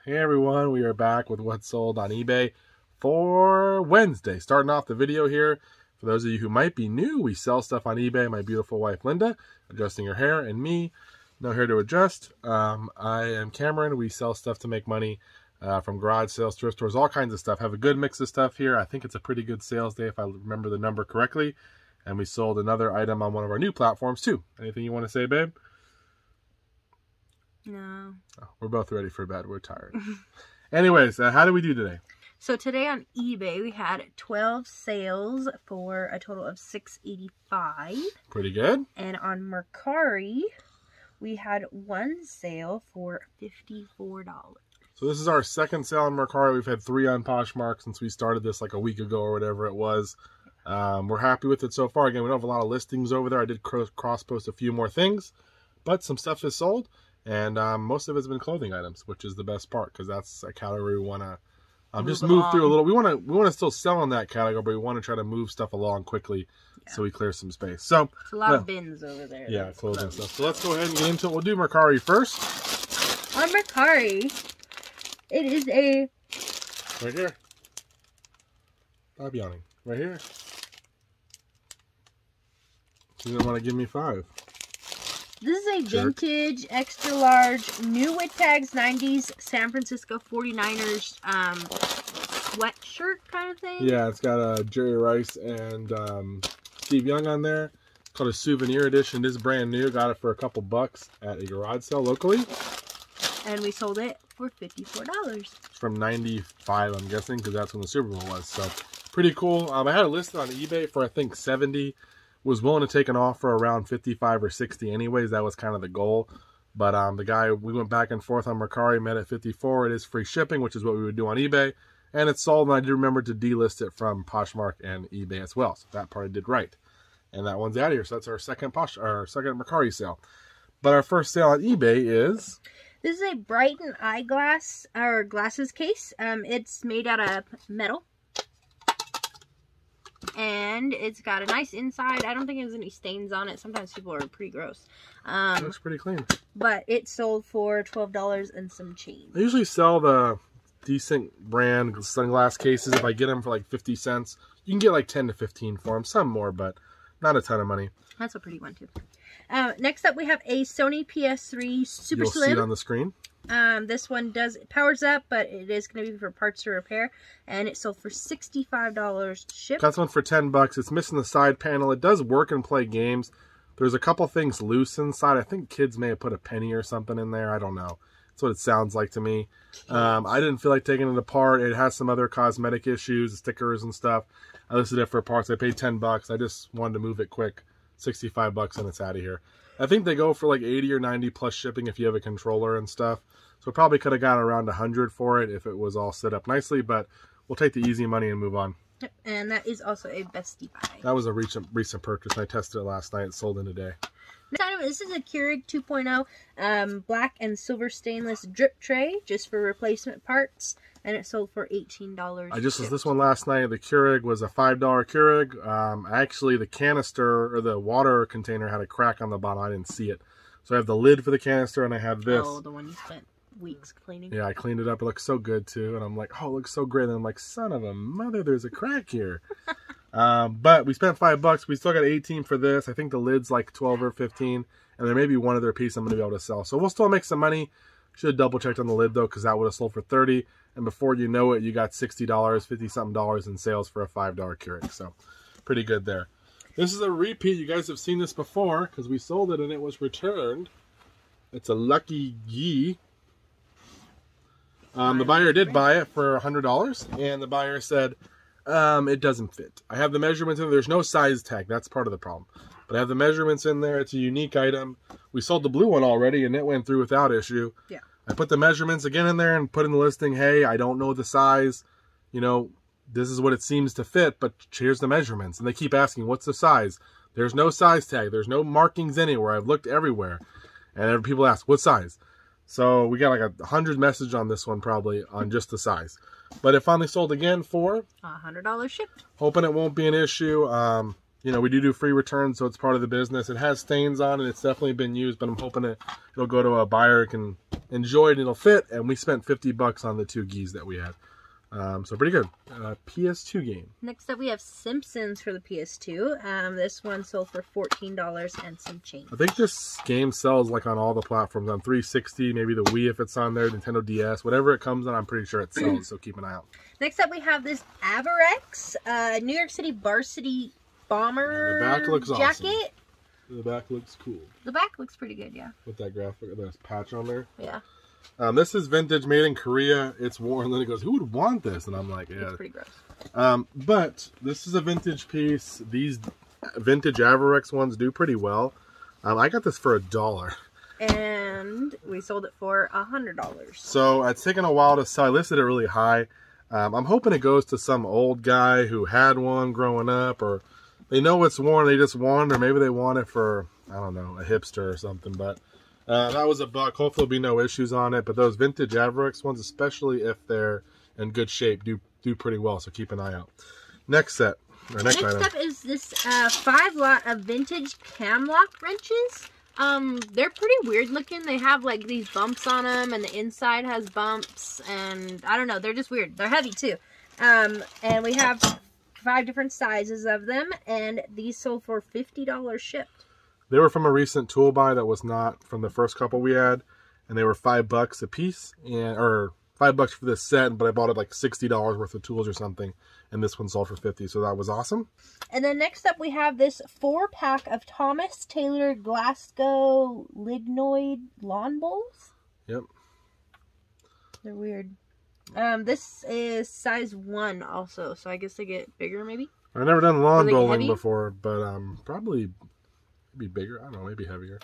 Hey everyone, we are back with what's sold on eBay for Wednesday. Starting off the video here, for those of you who might be new, we sell stuff on eBay. My beautiful wife Linda, adjusting her hair, and me, no hair to adjust. I am Cameron. We sell stuff to make money from garage sales, thrift stores, all kinds of stuff. Have a good mix of stuff here. I think it's a pretty good sales day if I remember the number correctly. And we sold another item on one of our new platforms too. Anything you want to say, babe? No. Oh, we're both ready for bed. We're tired. Anyways, how do we do today? So today on eBay we had 12 sales for a total of $6.85. Pretty good. And on Mercari we had one sale for $54. So this is our second sale on Mercari. We've had 3 on Poshmark since we started this like a week ago or whatever it was. We're happy with it so far. Again, we don't have a lot of listings over there. I did cross post a few more things, but some stuff is sold. And most of it's been clothing items, which is the best part because that's a category we want to just move through a little. We want to still sell in that category, but we want to try to move stuff along quickly so we clear some space. So it's a lot of bins over there. Yeah, clothing stuff. So let's go ahead and get into it. We'll do Mercari first. On Mercari, it is a right here. Stop yawning. Right here. You didn't want to give me 5. This is a vintage, extra large, new with tags, 90s San Francisco 49ers sweatshirt kind of thing. Yeah, it's got Jerry Rice and Steve Young on there. It's called a souvenir edition. This is brand new. Got it for a couple bucks at a garage sale locally. And we sold it for $54. It's from 95, I'm guessing, because that's when the Super Bowl was. So, pretty cool. I had it listed on eBay for, I think, 70. Was willing to take an offer around 55 or 60 anyways. That was kind of the goal. But the guy, we went back and forth on Mercari, met at 54. It is free shipping, which is what we would do on eBay. And it's sold, and I did remember to delist it from Poshmark and eBay as well. So that part I did right. And that one's out of here. So that's our second Mercari sale. But our first sale on eBay is... This is a Brighton eyeglass, or glasses case. It's made out of metal. And it's got a nice inside. I don't think there's any stains on it. Sometimes people are pretty gross. It looks pretty clean. But it sold for $12 and some change. I usually sell the decent brand sunglass cases. If I get them for like 50 cents, you can get like 10 to 15 for them. Some more, but not a ton of money. That's a pretty one too. Next up we have a Sony PS3 Super Slim. You'll see it on the screen. This one powers up, but it is going to be for parts to repair, and it sold for $65 shipped. Got one for 10 bucks. It's missing the side panel. It does work and play games. There's a couple things loose inside. I think kids may have put a penny or something in there. I don't know. That's what it sounds like to me. I didn't feel like taking it apart. It has some other cosmetic issues, stickers and stuff. I listed it for parts. I paid 10 bucks. I just wanted to move it quick. 65 bucks and it's out of here. I think they go for like 80 or 90 plus shipping if you have a controller and stuff. So probably could have got around 100 for it if it was all set up nicely, but we'll take the easy money and move on. And that is also a bestie buy. That was a recent purchase. I tested it last night. It sold in today. Next item, this is a Keurig 2.0 black and silver stainless drip tray just for replacement parts. And it sold for $18. I just was this one last night. The Keurig was a $5 Keurig. Actually, the canister or the water container had a crack on the bottom. I didn't see it. So I have the lid for the canister and I have this. Oh, the one you spent weeks cleaning. Yeah, I cleaned it up. It looks so good too. And I'm like, oh, it looks so great. And I'm like, son of a mother, there's a crack here. But we spent $5. We still got 18 for this. I think the lid's like 12 or 15. And there may be one other piece I'm going to be able to sell. So we'll still make some money. Should have double checked on the lid though, because that would have sold for 30. And before you know it, you got $60, $50-something in sales for a $5 Keurig. So pretty good there. This is a repeat. You guys have seen this before because we sold it and it was returned. It's a Lucky Yee. The buyer did buy it for $100 and the buyer said it doesn't fit. I have the measurements in there. There's no size tag. That's part of the problem. But I have the measurements in there. It's a unique item. We sold the blue one already and it went through without issue. Yeah. I put the measurements again in there and put in the listing, hey, I don't know the size. You know, this is what it seems to fit, but here's the measurements. And they keep asking, what's the size? There's no size tag. There's no markings anywhere. I've looked everywhere. And people ask, what size? So we got like 100 messages on this one probably on just the size. But it finally sold again for $100 shipped. Hoping it won't be an issue. you know, we do free returns, so it's part of the business. It has stains on it. It's definitely been used, but I'm hoping it'll go to a buyer who can enjoy it and it'll fit. And we spent $50 on the 2 geese that we had. So pretty good. PS2 game. Next up, we have Simpsons for the PS2. This one sold for $14 and some change. I think this game sells like on all the platforms, on 360, maybe the Wii if it's on there, Nintendo DS, whatever it comes on, I'm pretty sure it sells, so keep an eye out. Next up, we have this AVIREX New York City Varsity Bomber The back looks jacket. Awesome. The back looks cool. The back looks pretty good, yeah. With that graphic, that patch on there. Yeah. This is vintage, made in Korea. It's worn. And then he goes, "Who would want this?" And I'm like, "Yeah." It's pretty gross. But this is a vintage piece. These vintage AVIREX ones do pretty well. I got this for $1. And we sold it for $100. So it's taken a while to sell. I listed it really high. I'm hoping it goes to some old guy who had one growing up, or they know it's worn, they just want it, or maybe they want it for, I don't know, a hipster or something. But that was $1. Hopefully there'll be no issues on it. But those vintage AVIREX ones, especially if they're in good shape, do pretty well. So keep an eye out. Next set. Or next item. Up is this 5-lot of vintage cam lock wrenches. They're pretty weird looking. They have like these bumps on them, and the inside has bumps, and I don't know, they're just weird. They're heavy too. And we have 5 different sizes of them, and these sold for $50 shipped. They were from a recent tool buy that was not from the first couple we had, and they were $5 a piece, or $5 for this set, but I bought it like $60 worth of tools or something, and this one sold for $50, so that was awesome. And then next up we have this 4-pack of Thomas Taylor Glasgow Lignoid lawn bowls. Yep. They're weird. This is size 1 also, so I guess they get bigger maybe? I've never done lawn bowling before, but probably maybe bigger. I don't know, maybe heavier.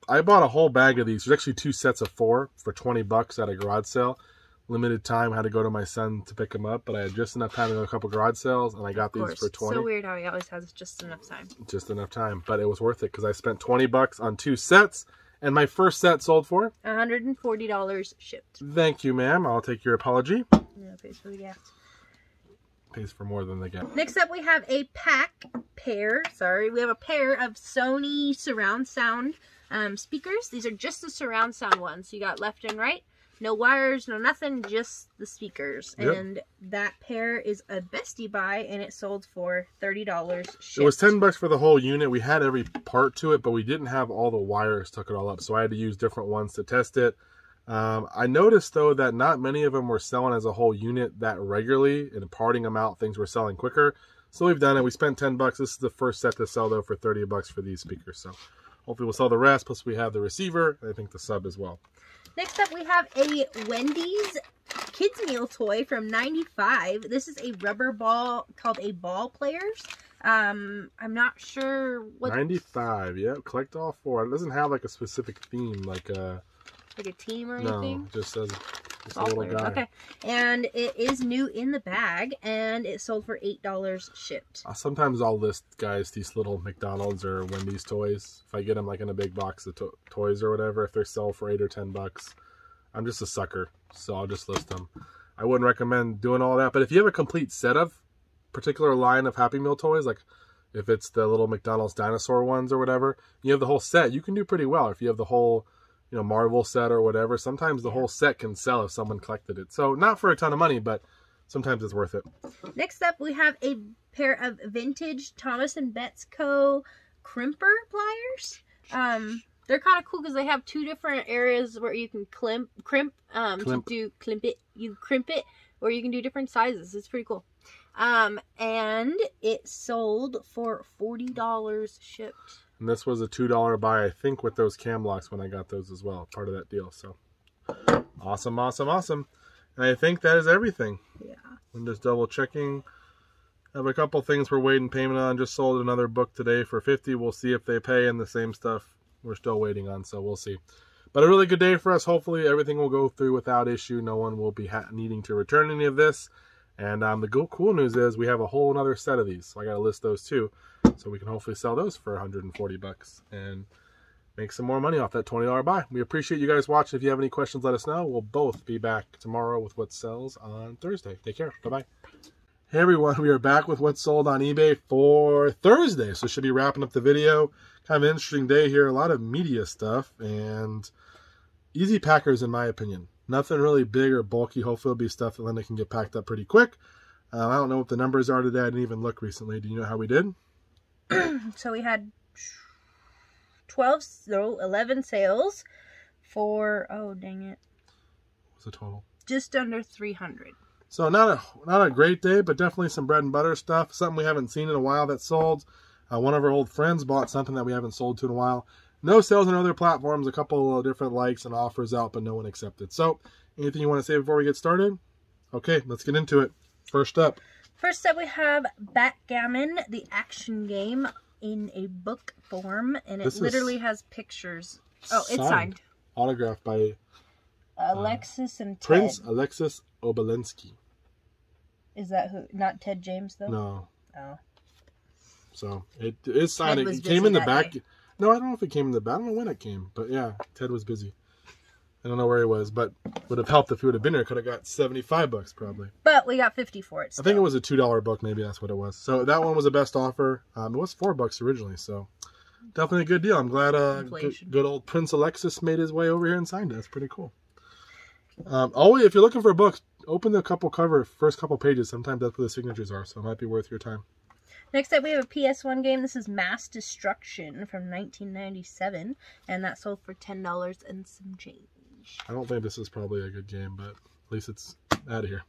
I bought a whole bag of these. There's actually 2 sets of 4 for $20 at a garage sale. Limited time, had to go to my son to pick them up, but I had just enough time to go to a couple garage sales, and I got these for $20. So weird how he always has just enough time. Just enough time, but it was worth it because I spent $20 on 2 sets, and my first set sold for $140 shipped. Thank you, ma'am. I'll take your apology. No, pays for the gas. Pays for more than they get. Next up, we have a we have a pair of Sony surround sound speakers. These are just the surround sound ones. So you got left and right. No wires, no nothing, just the speakers. Yep. And that pair is a bestie buy, and it sold for $30 shipped. It was $10 for the whole unit. We had every part to it, but we didn't have all the wires, took it all up. So I had to use different ones to test it. I noticed, though, that not many of them were selling as a whole unit that regularly, and parting them out, things were selling quicker. So we've done it. We spent $10. This is the first set to sell, though, for $30 for these speakers. So hopefully we'll sell the rest, plus we have the receiver, and I think the sub as well. Next up, we have a Wendy's Kids Meal toy from '95. This is a rubber ball called a Ball Players. I'm not sure what... 95, yeah. Collect all 4. It doesn't have like a specific theme, like a team or anything? No, just says just a Ball little players. guy. Okay. And it is new in the bag, and it sold for $8 shipped. Sometimes I'll list, guys, these little McDonald's or Wendy's toys. If I get them like in a big box of toys or whatever, if they're sold for $8 or $10, I'm just a sucker, so I'll just list them. I wouldn't recommend doing all that, but if you have a complete set of particular line of Happy Meal toys, like if it's the little McDonald's dinosaur ones or whatever, you have the whole set, you can do pretty well. If you have the whole, you know, Marvel set or whatever, sometimes the whole set can sell if someone collected it. So not for a ton of money, but sometimes it's worth it. Next up, we have a pair of vintage Thomas & Betts Co. crimper pliers. They're kind of cool because they have 2 different areas where you can crimp it, or you can do different sizes. It's pretty cool. And it sold for $40 shipped. And this was a $2 buy, I think, with those cam locks when I got those as well, part of that deal. So awesome, awesome, awesome. And I think that is everything. Yeah. I'm just double checking. I have a couple things we're waiting payment on. Just sold another book today for $50. We'll see if they pay, and the same stuff we're still waiting on, so we'll see. But a really good day for us. Hopefully everything will go through without issue. No one will be needing to return any of this. And the cool news is we have a whole another set of these. So I got to list those too. So we can hopefully sell those for $140 and make some more money off that $20 buy. We appreciate you guys watching. If you have any questions, let us know. We'll both be back tomorrow with what sells on Thursday. Take care. Bye-bye. Hey everyone, we are back with what's sold on eBay for Thursday. So should be wrapping up the video. Kind of an interesting day here. A lot of media stuff and easy packers in my opinion. Nothing really big or bulky. Hopefully it'll be stuff that Linda can get packed up pretty quick. I don't know what the numbers are today. I didn't even look recently. Do you know how we did? So we had 11 sales for, oh dang it. What's the total? Just under 300. So not a great day, but definitely some bread and butter stuff. Something we haven't seen in a while that sold. One of our old friends bought something that we haven't sold to in a while. No sales on other platforms. A couple of different likes and offers out, but no one accepted. So anything you want to say before we get started? Okay, let's get into it. First up we have Backgammon, the action game in a book form, and it literally has pictures. Oh, it's signed. Autographed by Alexis and Ted. Prince Alexis Obelensky. Is that who? Not Ted James, though? No. Oh. So, it is signed. It came in the back. Day. No, I don't know if it came in the back. I don't know when it came. But yeah, Ted was busy. I don't know where he was, but would have helped if he would have been there. Could have got $75 probably. But we got 50 for it still. I think it was a $2 book. Maybe that's what it was. So that one was the best offer. It was $4 originally. So definitely a good deal. I'm glad good old Prince Alexis made his way over here and signed it. That's pretty cool. Always, if you're looking for a book, open the first couple pages. Sometimes that's where the signatures are, so it might be worth your time. Next up, we have a PS1 game. This is Mass Destruction from 1997, and that sold for $10 and some change. I don't think this is probably a good game, but at least it's out of here.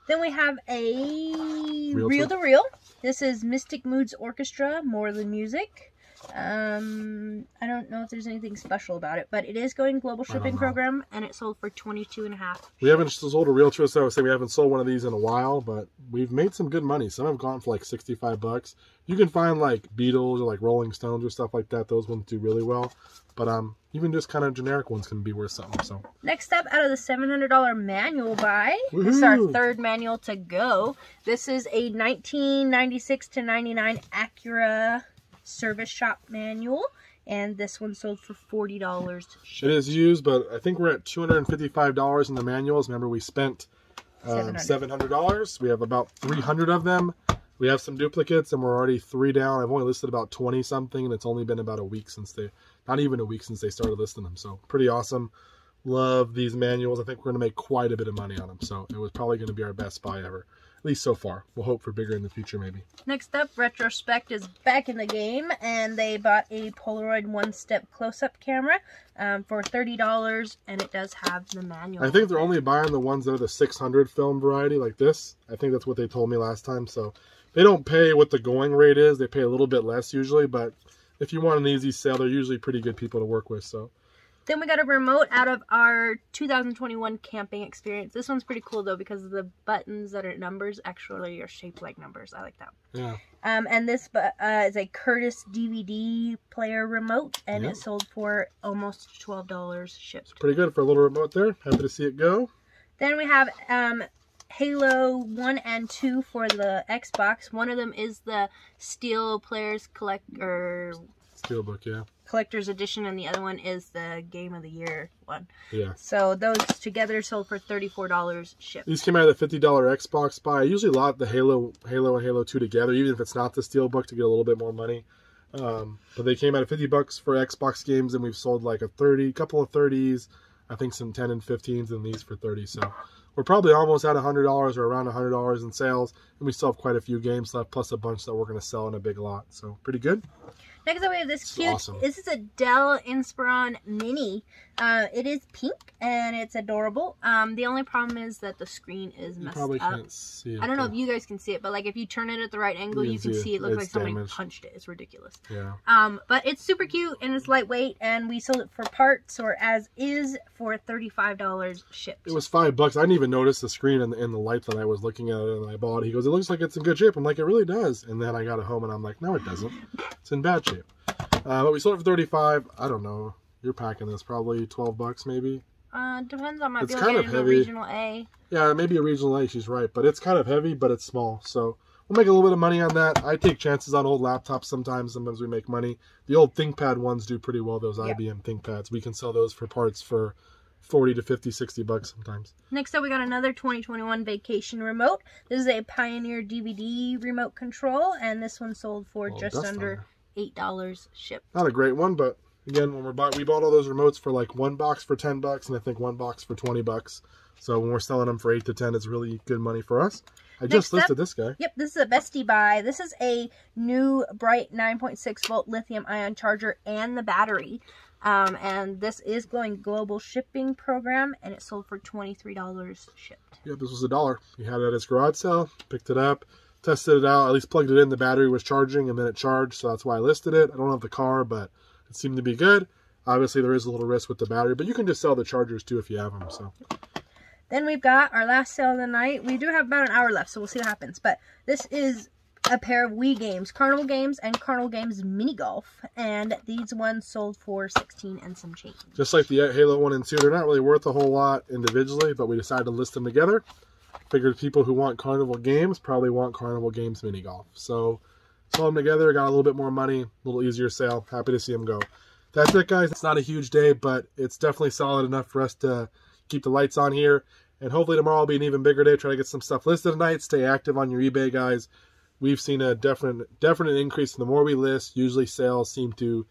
Then we have a Reel to Reel. This is Mystic Moods Orchestra, More Than Music. I don't know if there's anything special about it, but it is going global shipping program, and it sold for $22.50. We haven't sold a Reel to Reel, so I would say we haven't sold one of these in a while, but we've made some good money. Some have gone for like $65. You can find like Beatles or like Rolling Stones or stuff like that. Those ones do really well, but even just kind of generic ones can be worth something. So next up, out of the $700 manual buy, this is our third manual to go. This is a 1996 to 99 Acura service shop manual, and this one sold for $40. It is used, but I think we're at $255 in the manuals. Remember, we spent $700. We have about 300 of them. We have some duplicates, and we're already 3 down. I've only listed about 20 something, and it's only been about a week since not even a week since they started listing them. So pretty awesome. Love these manuals. I think we're going to make quite a bit of money on them. So it was probably going to be our best buy ever. At least so far. We'll hope for bigger in the future, maybe. Next up, Retrospect is back in the game, and they bought a Polaroid one-step close-up camera for $30, and it does have the manual. I think they're only buying the ones that are the 600 film variety, like this. I think that's what they told me last time. So they don't pay what the going rate is. They pay a little bit less usually, but if you want an easy sale, they're usually pretty good people to work with. So. Then we got a remote out of our 2021 camping experience. This one's pretty cool though, because the buttons that are numbers actually are shaped like numbers. I like that. Yeah. And this is a Curtis DVD player remote, and it sold for almost $12 shipped. It's pretty good for a little remote there. Happy to see it go. Then we have Halo 1 and 2 for the Xbox. One of them is the Steel Players Steelbook, yeah. Collector's Edition, and the other one is the Game of the Year one. Yeah. So those together sold for $34 shipped. These came out of the $50 Xbox buy. I usually lot the Halo and Halo 2 together, even if it's not the Steelbook, to get a little bit more money. But they came out of $50 for Xbox games, and we've sold like a couple of 30s, I think some 10 and 15s, and these for 30. So we're probably almost at $100 or around $100 in sales, and we still have quite a few games left, plus a bunch that we're going to sell in a big lot. So pretty good. Next up, we have this cute, this is a Dell Inspiron Mini. It is pink, and it's adorable. The only problem is that the screen is messed up. You probably can't see it. I don't know if you guys can see it, but like if you turn it at the right angle, you can see it looks like somebody punched it. It's ridiculous. Yeah. But it's super cute, and it's lightweight, and we sold it for parts or as is for $35 shipped. It was $5. I didn't even notice the screen in the light that I was looking at it, and I bought it. He goes, it looks like it's in good shape. I'm like, it really does. And then I got it home, and I'm like, no, it doesn't. It's in bad shape. But we sold it for $35. I don't know. You're packing this probably $12 maybe. Depends on my it's kind of heavy. Regional A. Yeah, maybe a regional A. She's right, but it's kind of heavy, but it's small. So we'll make a little bit of money on that. I take chances on old laptops sometimes. Sometimes we make money. The old ThinkPad ones do pretty well. Those IBM ThinkPads. We can sell those for parts for 40 to 50, 60 bucks sometimes. Next up, we got another 2021 vacation remote. This is a Pioneer DVD remote control, and this one sold for just under $8 shipped. Not a great one, but again, when we bought all those remotes for like one box for 10 bucks, and I think one box for 20 bucks. So when we're selling them for 8 to 10, it's really good money for us. I just listed this guy. Yep, this is a bestie buy. This is a new bright 9.6 volt lithium ion charger and the battery. And this is going global shipping program, and it sold for $23 shipped. Yep, this was $1. He had it at his garage sale, picked it up, tested it out, at least plugged it in. The battery was charging, and then it charged, so that's why I listed it. I don't have the car, but it seemed to be good. Obviously, there is a little risk with the battery, but you can just sell the chargers too if you have them. So. Then we've got our last sale of the night. We do have about an hour left, so we'll see what happens. But this is a pair of Wii games, Carnival games and Carnival games mini golf, and these ones sold for $16 and some change. Just like the Halo 1 and 2, they're not really worth a whole lot individually, but we decided to list them together. Figured people who want Carnival games probably want Carnival games mini golf. So sold them together, got a little bit more money, a little easier sale. Happy to see them go. That's it, guys. It's not a huge day, but it's definitely solid enough for us to keep the lights on here. And hopefully tomorrow will be an even bigger day. Try to get some stuff listed tonight. Stay active on your eBay, guys. We've seen a definite increase. The more we list, usually sales seem to,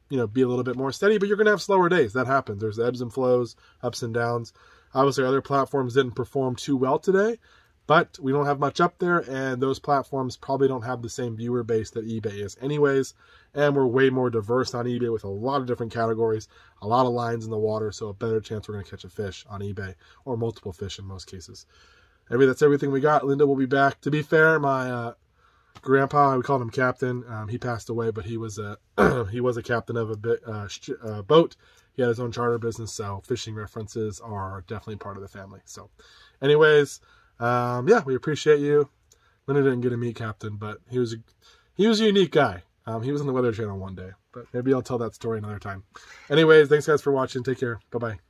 be a little bit more steady, but you're going to have slower days. That happens. There's ebbs and flows, ups and downs. Obviously, other platforms didn't perform too well today, but we don't have much up there, and those platforms probably don't have the same viewer base that eBay is anyways, and we're way more diverse on eBay with a lot of different categories, a lot of lines in the water, so a better chance we're going to catch a fish on eBay, or multiple fish in most cases. That's everything we got. Linda will be back. To be fair, my grandpa, we called him Captain. He passed away, but he was a captain of a boat. He had his own charter business, so fishing references are definitely part of the family. So, anyways, we appreciate you. Linda didn't get to meet Captain, but he was a unique guy. He was on the Weather Channel one day, but maybe I'll tell that story another time. Anyways, thanks guys for watching. Take care. Bye bye.